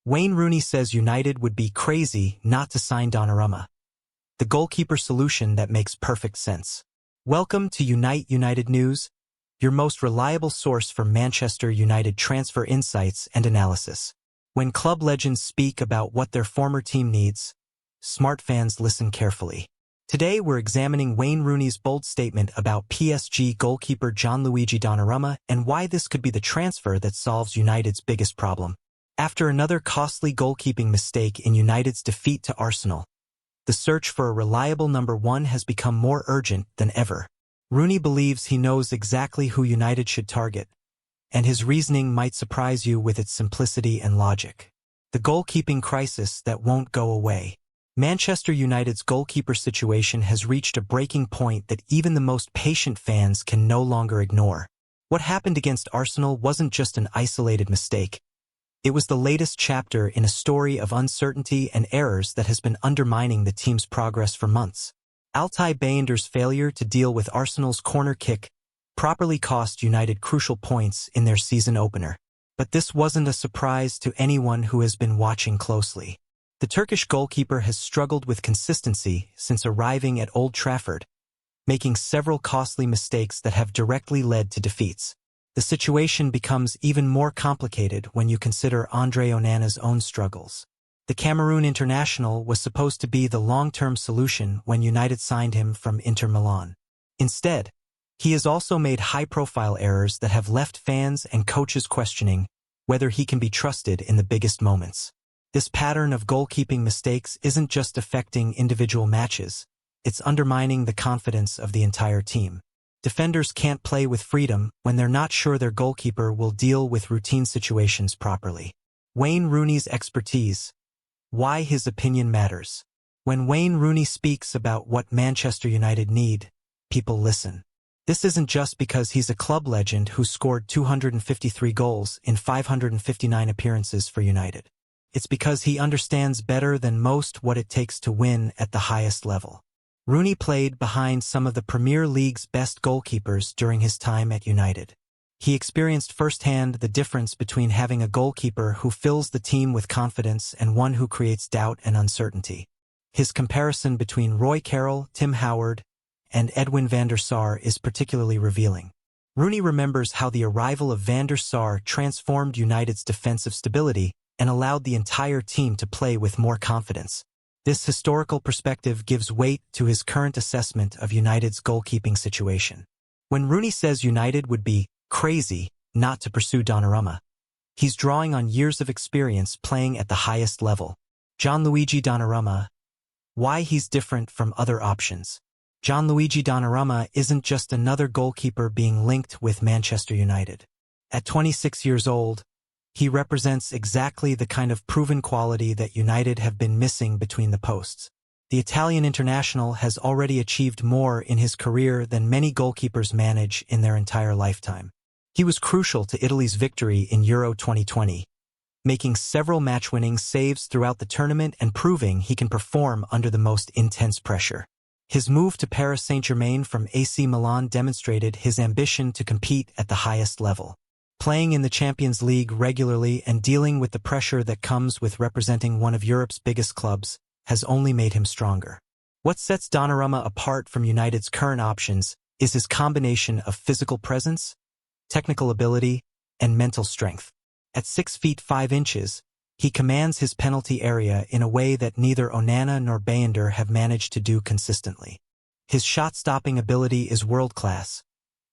Wayne Rooney says United would be crazy not to sign Donnarumma. The goalkeeper solution that makes perfect sense. Welcome to Unite United News, your most reliable source for Manchester United transfer insights and analysis. When club legends speak about what their former team needs, smart fans listen carefully. Today we're examining Wayne Rooney's bold statement about PSG goalkeeper Gianluigi Donnarumma and why this could be the transfer that solves United's biggest problem. After another costly goalkeeping mistake in United's defeat to Arsenal, the search for a reliable number one has become more urgent than ever. Rooney believes he knows exactly who United should target, and his reasoning might surprise you with its simplicity and logic. The goalkeeping crisis that won't go away. Manchester United's goalkeeper situation has reached a breaking point that even the most patient fans can no longer ignore. What happened against Arsenal wasn't just an isolated mistake. It was the latest chapter in a story of uncertainty and errors that has been undermining the team's progress for months. Altay Bayınder's failure to deal with Arsenal's corner kick properly cost United crucial points in their season opener. But this wasn't a surprise to anyone who has been watching closely. The Turkish goalkeeper has struggled with consistency since arriving at Old Trafford, making several costly mistakes that have directly led to defeats. The situation becomes even more complicated when you consider Andre Onana's own struggles. The Cameroon international was supposed to be the long-term solution when United signed him from Inter Milan. Instead, he has also made high-profile errors that have left fans and coaches questioning whether he can be trusted in the biggest moments. This pattern of goalkeeping mistakes isn't just affecting individual matches, it's undermining the confidence of the entire team. Defenders can't play with freedom when they're not sure their goalkeeper will deal with routine situations properly. Wayne Rooney's expertise. Why his opinion matters. When Wayne Rooney speaks about what Manchester United need, people listen. This isn't just because he's a club legend who scored 253 goals in 559 appearances for United. It's because he understands better than most what it takes to win at the highest level. Rooney played behind some of the Premier League's best goalkeepers during his time at United. He experienced firsthand the difference between having a goalkeeper who fills the team with confidence and one who creates doubt and uncertainty. His comparison between Roy Carroll, Tim Howard, and Edwin van der Sar is particularly revealing. Rooney remembers how the arrival of van der Sar transformed United's defensive stability and allowed the entire team to play with more confidence. This historical perspective gives weight to his current assessment of United's goalkeeping situation. When Rooney says United would be crazy not to pursue Donnarumma, he's drawing on years of experience playing at the highest level. Gianluigi Donnarumma. Why he's different from other options. Gianluigi Donnarumma isn't just another goalkeeper being linked with Manchester United. At 26 years old, he represents exactly the kind of proven quality that United have been missing between the posts. The Italian international has already achieved more in his career than many goalkeepers manage in their entire lifetime. He was crucial to Italy's victory in Euro 2020, making several match-winning saves throughout the tournament and proving he can perform under the most intense pressure. His move to Paris Saint-Germain from AC Milan demonstrated his ambition to compete at the highest level. Playing in the Champions League regularly and dealing with the pressure that comes with representing one of Europe's biggest clubs has only made him stronger. What sets Donnarumma apart from United's current options is his combination of physical presence, technical ability, and mental strength. At 6 feet 5 inches, he commands his penalty area in a way that neither Onana nor Bayınder have managed to do consistently. His shot-stopping ability is world-class,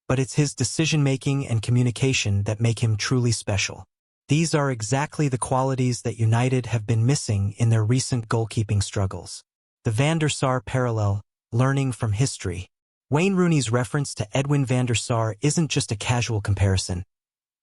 but it's his decision-making and communication that make him truly special. These are exactly the qualities that United have been missing in their recent goalkeeping struggles. The van der Sar parallel, learning from history. Wayne Rooney's reference to Edwin van der Sar isn't just a casual comparison.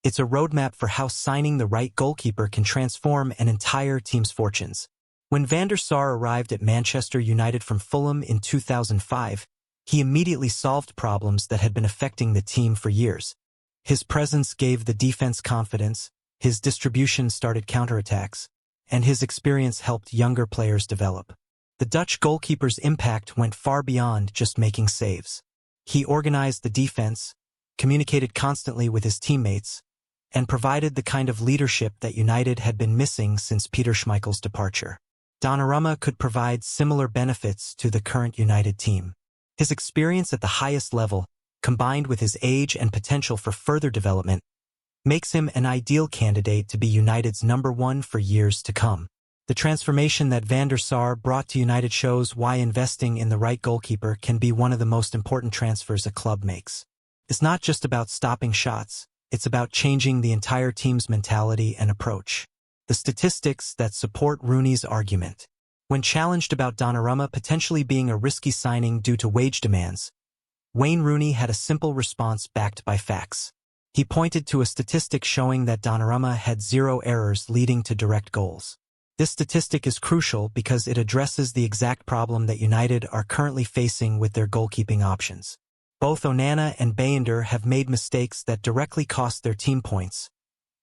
It's a roadmap for how signing the right goalkeeper can transform an entire team's fortunes. When van der Sar arrived at Manchester United from Fulham in 2005, he immediately solved problems that had been affecting the team for years. His presence gave the defense confidence, his distribution started counterattacks, and his experience helped younger players develop. The Dutch goalkeeper's impact went far beyond just making saves. He organized the defense, communicated constantly with his teammates, and provided the kind of leadership that United had been missing since Peter Schmeichel's departure. Donnarumma could provide similar benefits to the current United team. His experience at the highest level, combined with his age and potential for further development, makes him an ideal candidate to be United's number one for years to come. The transformation that Van der Sar brought to United shows why investing in the right goalkeeper can be one of the most important transfers a club makes. It's not just about stopping shots, it's about changing the entire team's mentality and approach. The statistics that support Rooney's argument. When challenged about Donnarumma potentially being a risky signing due to wage demands, Wayne Rooney had a simple response backed by facts. He pointed to a statistic showing that Donnarumma had 0 errors leading to direct goals. This statistic is crucial because it addresses the exact problem that United are currently facing with their goalkeeping options. Both Onana and Bayender have made mistakes that directly cost their team points,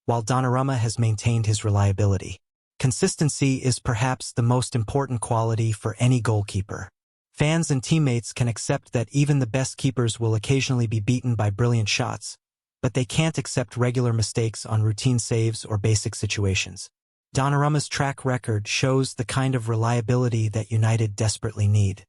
while Donnarumma has maintained his reliability. Consistency is perhaps the most important quality for any goalkeeper. Fans and teammates can accept that even the best keepers will occasionally be beaten by brilliant shots, but they can't accept regular mistakes on routine saves or basic situations. Donnarumma's track record shows the kind of reliability that United desperately need.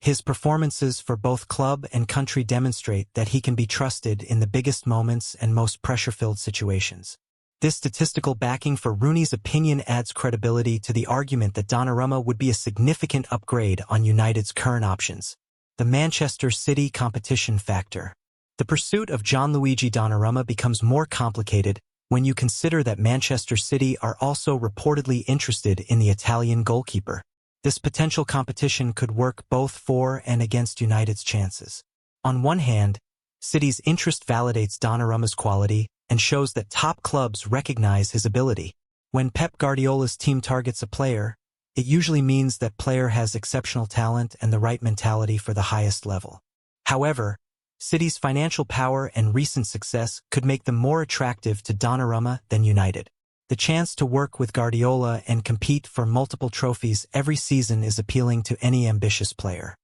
His performances for both club and country demonstrate that he can be trusted in the biggest moments and most pressure-filled situations. This statistical backing for Rooney's opinion adds credibility to the argument that Donnarumma would be a significant upgrade on United's current options. The Manchester City competition factor. The pursuit of Gianluigi Donnarumma becomes more complicated when you consider that Manchester City are also reportedly interested in the Italian goalkeeper. This potential competition could work both for and against United's chances. On one hand, City's interest validates Donnarumma's quality and shows that top clubs recognize his ability. When Pep Guardiola's team targets a player, it usually means that player has exceptional talent and the right mentality for the highest level. However, City's financial power and recent success could make them more attractive to Donnarumma than United. The chance to work with Guardiola and compete for multiple trophies every season is appealing to any ambitious player.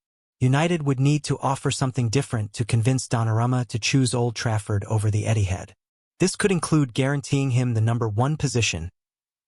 United would need to offer something different to convince Donnarumma to choose Old Trafford over the Etihad. This could include guaranteeing him the number one position,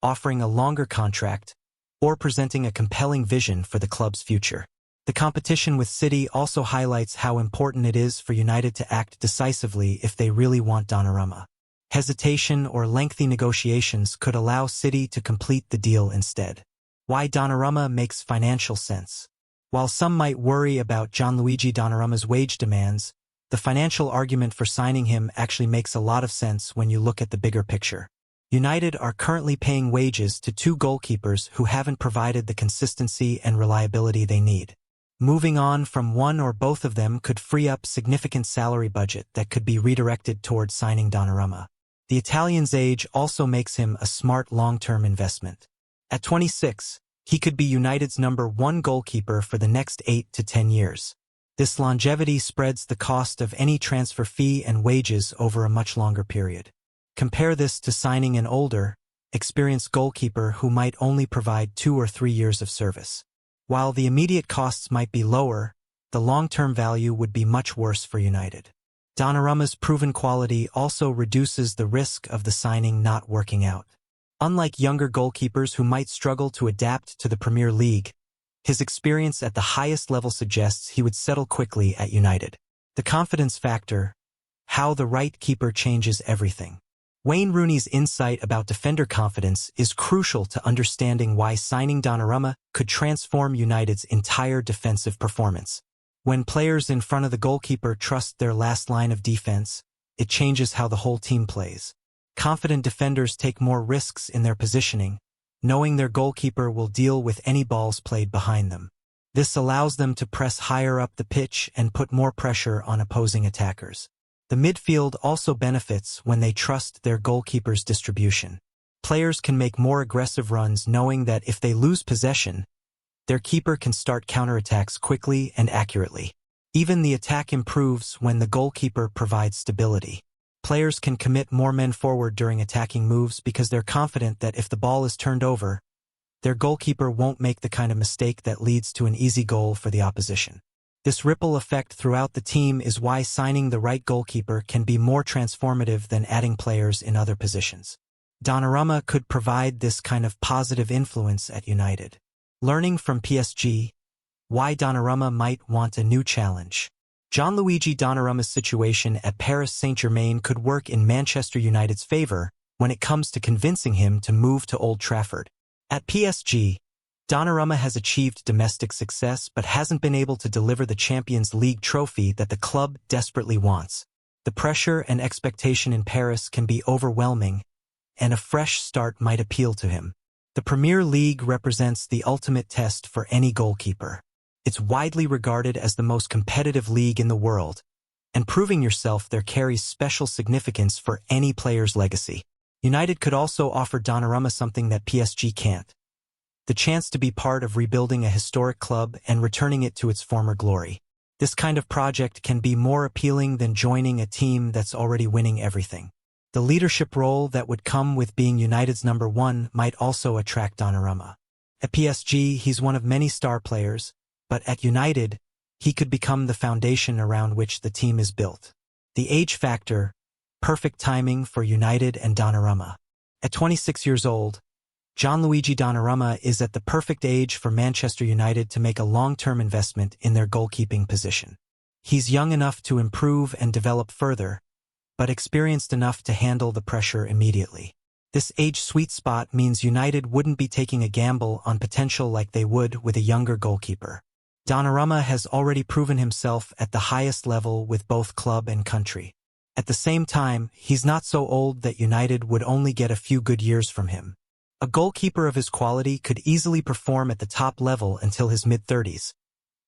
offering a longer contract, or presenting a compelling vision for the club's future. The competition with City also highlights how important it is for United to act decisively if they really want Donnarumma. Hesitation or lengthy negotiations could allow City to complete the deal instead. Why Donnarumma makes financial sense. While some might worry about Gianluigi Donnarumma's wage demands, the financial argument for signing him actually makes a lot of sense when you look at the bigger picture. United are currently paying wages to 2 goalkeepers who haven't provided the consistency and reliability they need. Moving on from one or both of them could free up significant salary budget that could be redirected towards signing Donnarumma. The Italian's age also makes him a smart long-term investment. At 26, he could be United's number one goalkeeper for the next 8 to 10 years. This longevity spreads the cost of any transfer fee and wages over a much longer period. Compare this to signing an older, experienced goalkeeper who might only provide 2 or 3 years of service. While the immediate costs might be lower, the long-term value would be much worse for United. Donnarumma's proven quality also reduces the risk of the signing not working out. Unlike younger goalkeepers who might struggle to adapt to the Premier League, his experience at the highest level suggests he would settle quickly at United. The confidence factor, how the right keeper changes everything. Wayne Rooney's insight about defender confidence is crucial to understanding why signing Donnarumma could transform United's entire defensive performance. When players in front of the goalkeeper trust their last line of defense, it changes how the whole team plays. Confident defenders take more risks in their positioning, knowing their goalkeeper will deal with any balls played behind them. This allows them to press higher up the pitch and put more pressure on opposing attackers. The midfield also benefits when they trust their goalkeeper's distribution. Players can make more aggressive runs knowing that if they lose possession, their keeper can start counterattacks quickly and accurately. Even the attack improves when the goalkeeper provides stability. Players can commit more men forward during attacking moves because they're confident that if the ball is turned over, their goalkeeper won't make the kind of mistake that leads to an easy goal for the opposition. This ripple effect throughout the team is why signing the right goalkeeper can be more transformative than adding players in other positions. Donnarumma could provide this kind of positive influence at United. Learning from PSG, why Donnarumma might want a new challenge. Gianluigi Donnarumma's situation at Paris Saint-Germain could work in Manchester United's favor when it comes to convincing him to move to Old Trafford. At PSG, Donnarumma has achieved domestic success but hasn't been able to deliver the Champions League trophy that the club desperately wants. The pressure and expectation in Paris can be overwhelming, and a fresh start might appeal to him. The Premier League represents the ultimate test for any goalkeeper. It's widely regarded as the most competitive league in the world, and proving yourself there carries special significance for any player's legacy. United could also offer Donnarumma something that PSG can't: the chance to be part of rebuilding a historic club and returning it to its former glory. This kind of project can be more appealing than joining a team that's already winning everything. The leadership role that would come with being United's number one might also attract Donnarumma. At PSG, he's one of many star players, but at United, he could become the foundation around which the team is built. The age factor, perfect timing for United and Donnarumma. At 26 years old, Gianluigi Donnarumma is at the perfect age for Manchester United to make a long-term investment in their goalkeeping position. He's young enough to improve and develop further, but experienced enough to handle the pressure immediately. This age sweet spot means United wouldn't be taking a gamble on potential like they would with a younger goalkeeper. Donnarumma has already proven himself at the highest level with both club and country. At the same time, he's not so old that United would only get a few good years from him. A goalkeeper of his quality could easily perform at the top level until his mid-30s,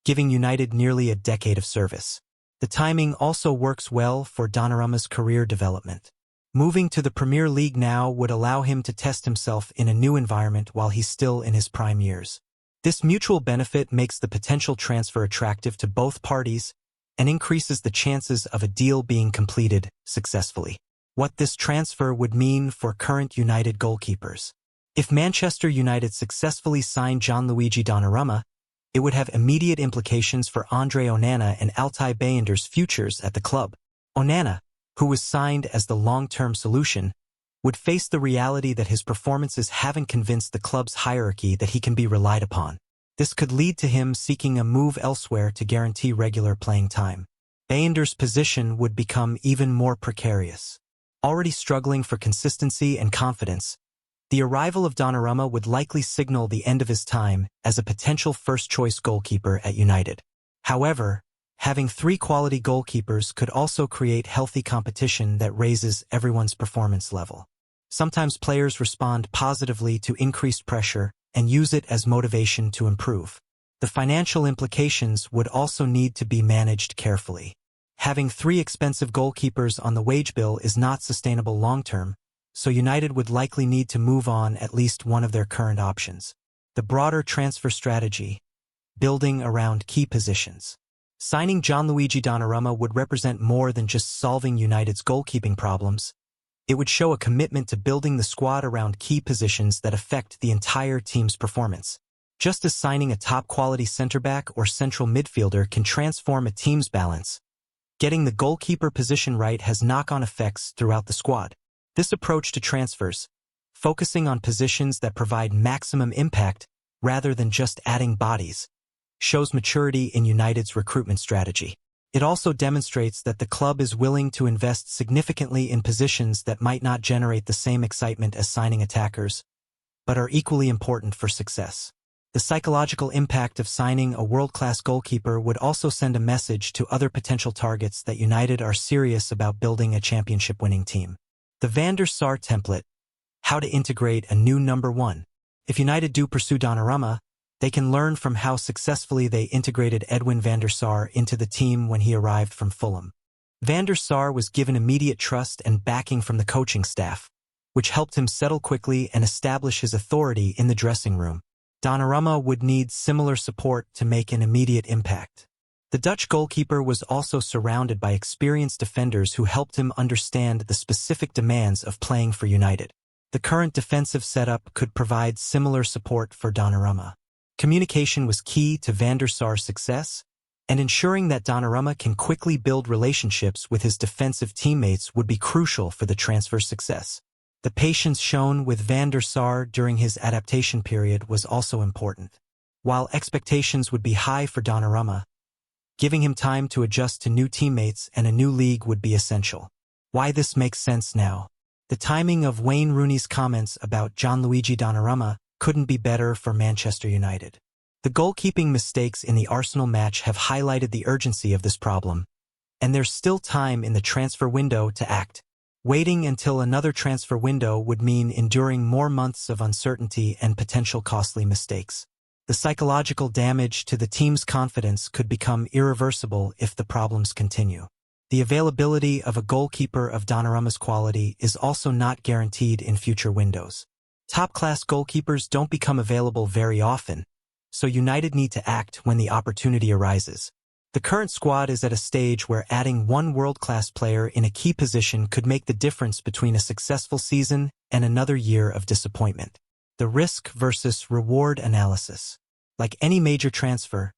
giving United nearly a decade of service. The timing also works well for Donnarumma's career development. Moving to the Premier League now would allow him to test himself in a new environment while he's still in his prime years. This mutual benefit makes the potential transfer attractive to both parties and increases the chances of a deal being completed successfully. What this transfer would mean for current United goalkeepers. If Manchester United successfully signed Gianluigi Donnarumma, it would have immediate implications for Andre Onana and Altay Bayınder's futures at the club. Onana, who was signed as the long-term solution, would face the reality that his performances haven't convinced the club's hierarchy that he can be relied upon. This could lead to him seeking a move elsewhere to guarantee regular playing time. Bayınder's position would become even more precarious. Already struggling for consistency and confidence, the arrival of Donnarumma would likely signal the end of his time as a potential first-choice goalkeeper at United. However, having three quality goalkeepers could also create healthy competition that raises everyone's performance level. Sometimes players respond positively to increased pressure and use it as motivation to improve. The financial implications would also need to be managed carefully. Having three expensive goalkeepers on the wage bill is not sustainable long-term, so United would likely need to move on at least one of their current options. The broader transfer strategy, building around key positions. Signing Gianluigi Donnarumma would represent more than just solving United's goalkeeping problems. It would show a commitment to building the squad around key positions that affect the entire team's performance. Just as signing a top-quality center-back or central midfielder can transform a team's balance, getting the goalkeeper position right has knock-on effects throughout the squad. This approach to transfers, focusing on positions that provide maximum impact rather than just adding bodies, shows maturity in United's recruitment strategy. It also demonstrates that the club is willing to invest significantly in positions that might not generate the same excitement as signing attackers, but are equally important for success. The psychological impact of signing a world-class goalkeeper would also send a message to other potential targets that United are serious about building a championship-winning team. The Van der Sar template, how to integrate a new number one. If United do pursue Donnarumma, they can learn from how successfully they integrated Edwin van der Sar into the team when he arrived from Fulham. Van der Sar was given immediate trust and backing from the coaching staff, which helped him settle quickly and establish his authority in the dressing room. Donnarumma would need similar support to make an immediate impact. The Dutch goalkeeper was also surrounded by experienced defenders who helped him understand the specific demands of playing for United. The current defensive setup could provide similar support for Donnarumma. Communication was key to Van der Sar's success, and ensuring that Donnarumma can quickly build relationships with his defensive teammates would be crucial for the transfer's success. The patience shown with Van der Sar during his adaptation period was also important. While expectations would be high for Donnarumma, giving him time to adjust to new teammates and a new league would be essential. Why this makes sense now. The timing of Wayne Rooney's comments about Gianluigi Donnarumma couldn't be better for Manchester United. The goalkeeping mistakes in the Arsenal match have highlighted the urgency of this problem, and there's still time in the transfer window to act. Waiting until another transfer window would mean enduring more months of uncertainty and potential costly mistakes. The psychological damage to the team's confidence could become irreversible if the problems continue. The availability of a goalkeeper of Donnarumma's quality is also not guaranteed in future windows. Top-class goalkeepers don't become available very often, so United need to act when the opportunity arises. The current squad is at a stage where adding one world-class player in a key position could make the difference between a successful season and another year of disappointment. The risk versus reward analysis. Like any major transfer,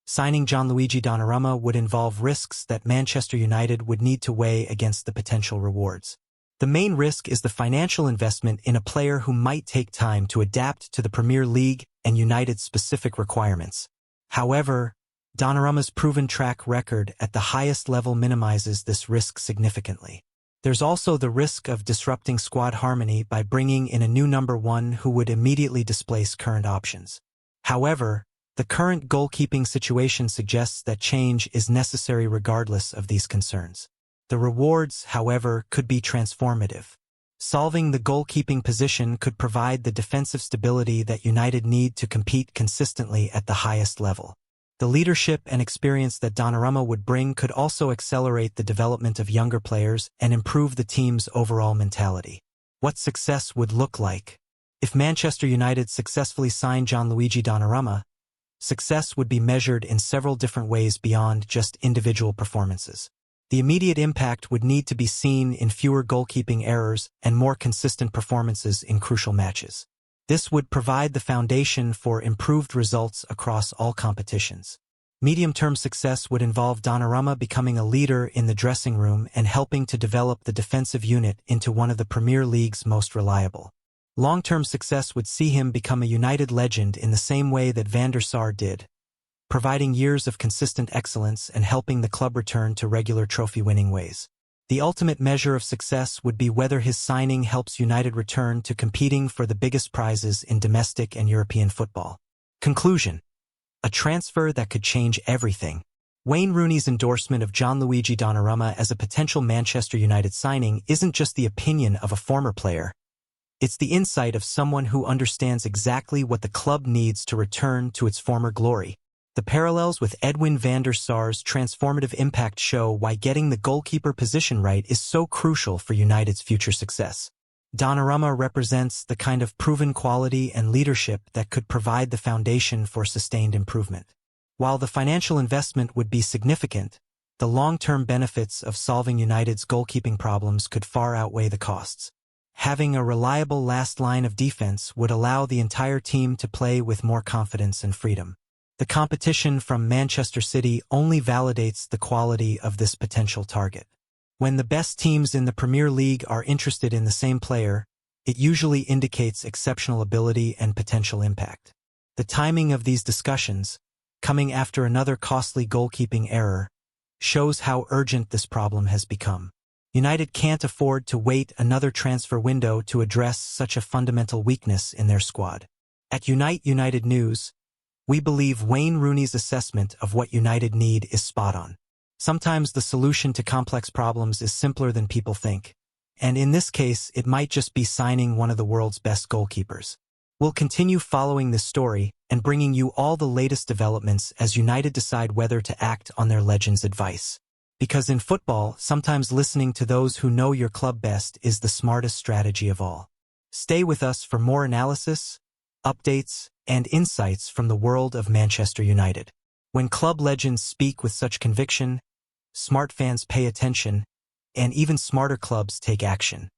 signing Gianluigi Donnarumma would involve risks that Manchester United would need to weigh against the potential rewards. The main risk is the financial investment in a player who might take time to adapt to the Premier League and United's specific requirements. However, Donnarumma's proven track record at the highest level minimizes this risk significantly. There's also the risk of disrupting squad harmony by bringing in a new number one who would immediately displace current options. However, the current goalkeeping situation suggests that change is necessary regardless of these concerns. The rewards, however, could be transformative. Solving the goalkeeping position could provide the defensive stability that United need to compete consistently at the highest level. The leadership and experience that Donnarumma would bring could also accelerate the development of younger players and improve the team's overall mentality. What success would look like? If Manchester United successfully signed Gianluigi Donnarumma, success would be measured in several different ways beyond just individual performances. The immediate impact would need to be seen in fewer goalkeeping errors and more consistent performances in crucial matches. This would provide the foundation for improved results across all competitions. Medium-term success would involve Donnarumma becoming a leader in the dressing room and helping to develop the defensive unit into one of the Premier League's most reliable. Long-term success would see him become a United legend in the same way that Van der Sar did, providing years of consistent excellence and helping the club return to regular trophy-winning ways. The ultimate measure of success would be whether his signing helps United return to competing for the biggest prizes in domestic and European football. Conclusion. A transfer that could change everything. Wayne Rooney's endorsement of Gianluigi Donnarumma as a potential Manchester United signing isn't just the opinion of a former player. It's the insight of someone who understands exactly what the club needs to return to its former glory. The parallels with Edwin van der Sar's transformative impact show why getting the goalkeeper position right is so crucial for United's future success. Donnarumma represents the kind of proven quality and leadership that could provide the foundation for sustained improvement. While the financial investment would be significant, the long-term benefits of solving United's goalkeeping problems could far outweigh the costs. Having a reliable last line of defense would allow the entire team to play with more confidence and freedom. The competition from Manchester City only validates the quality of this potential target. When the best teams in the Premier League are interested in the same player, it usually indicates exceptional ability and potential impact. The timing of these discussions, coming after another costly goalkeeping error, shows how urgent this problem has become. United can't afford to wait another transfer window to address such a fundamental weakness in their squad. At United News, we believe Wayne Rooney's assessment of what United need is spot on. Sometimes the solution to complex problems is simpler than people think, and in this case, it might just be signing one of the world's best goalkeepers. We'll continue following this story and bringing you all the latest developments as United decide whether to act on their legend's advice. Because in football, sometimes listening to those who know your club best is the smartest strategy of all. Stay with us for more analysis, updates, and insights from the world of Manchester United. When club legends speak with such conviction, smart fans pay attention, and even smarter clubs take action.